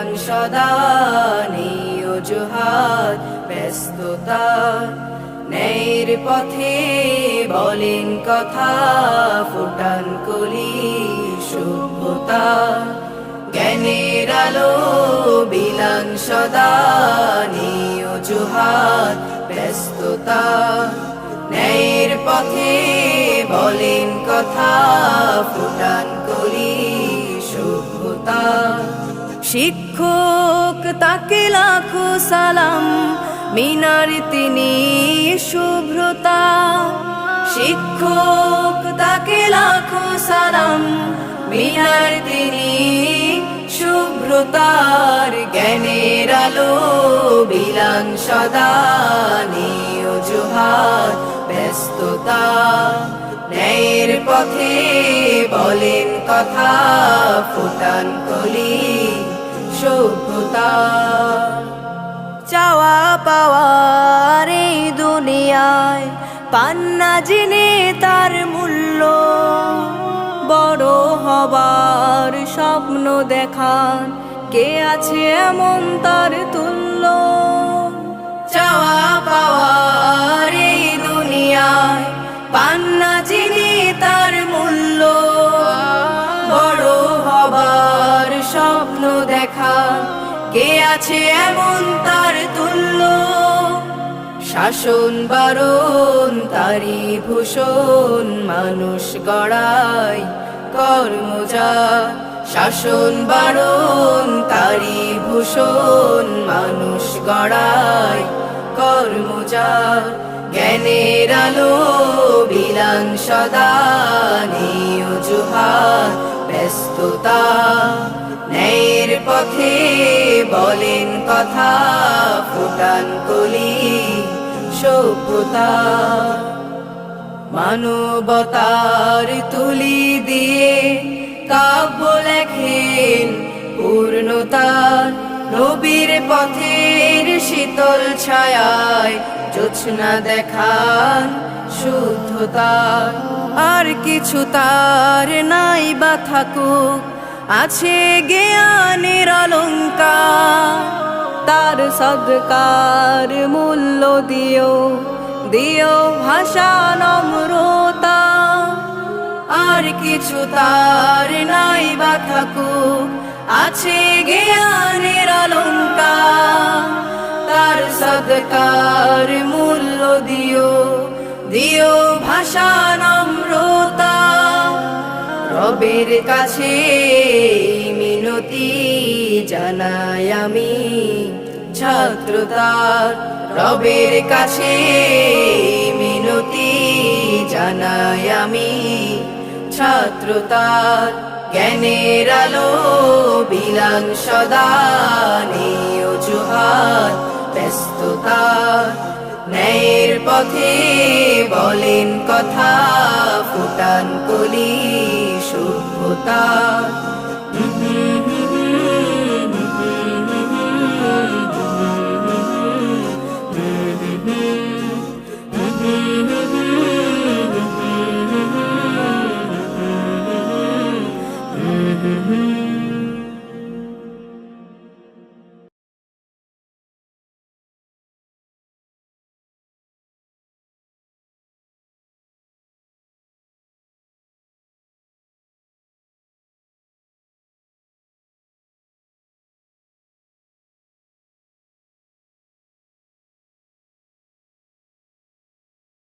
বিলান সদা নেই অজুহাত ব্যস্ততা ন্যায়ের পথে বলেন কথা ফুটান কলি সভ্যতা জ্ঞানের আলো বিলান সদা নেই অজুহাত ব্যস্ততা ন্যায়ের পথে বলেন কথা ফুটান কলি সভ্যতা শিক্ষক তাকে লাখো সালাম মিনার তিনি শুভ্রতা শিক্ষক তাকে লাখো সালাম মিনার তিনি শুভ্রতার জ্ঞানের আলো বিলান সদা নেই অজুহাত ব্যস্ততা ন্যায়ের পথে বলেন কথা ফুটান কলি সভ্যতা চাওয়া পাওয়ার এই দুনিয়ায় পান্না জেনে তার মূল্য বড় হবার স্বপ্ন দেখান কে আছে এমন তার তুল্য চাওয়া পাওয়ার এই দুনিয়ায় পান্না জেনে তার মূল্য বড় হবার স্বপ্ন দেখান কে আছে এমন তার তুল্য শাসন বারণ তারি ভূষণ মানুষ গড়ায় কর্মজা শাসন বারণ তারি ভূষণ মানুষ গড়ায় কর্মজা জ্ঞানের আলো বিলান সদা নেই অজুহাত ব্যস্ততা ন্যায়ের পথে বলেন কথা ফুটান কলি সভ্যতা মানবতার তুলি দিয়ে কাব্য লেখেন পূর্ণতার নবীর পথের শীতল ছায়ায় জোছনা দেখান শুদ্ধতার আর কিছু তার নাই বা থাকুক আছে জ্ঞানের অলংকার তার সদকার মূল্য দিও দিও ভাষা নম্রতা আর কিছু তার নাই বা থাকুক আছে জ্ঞানের অলংকার তার সদকার মূল্য দিও দিও ভাষা নম্রতা রবের কাছে মিনতি জানাই আমি ছাত্রতার রবের কাছে মিনতি জানাই আমি ছাত্রতার জ্ঞানের আলো বিলান সদা নেই অজুহাত ব্যস্ততা ন্যায়ের পথে বলেন কথা ফুটান কলি সভ্যতা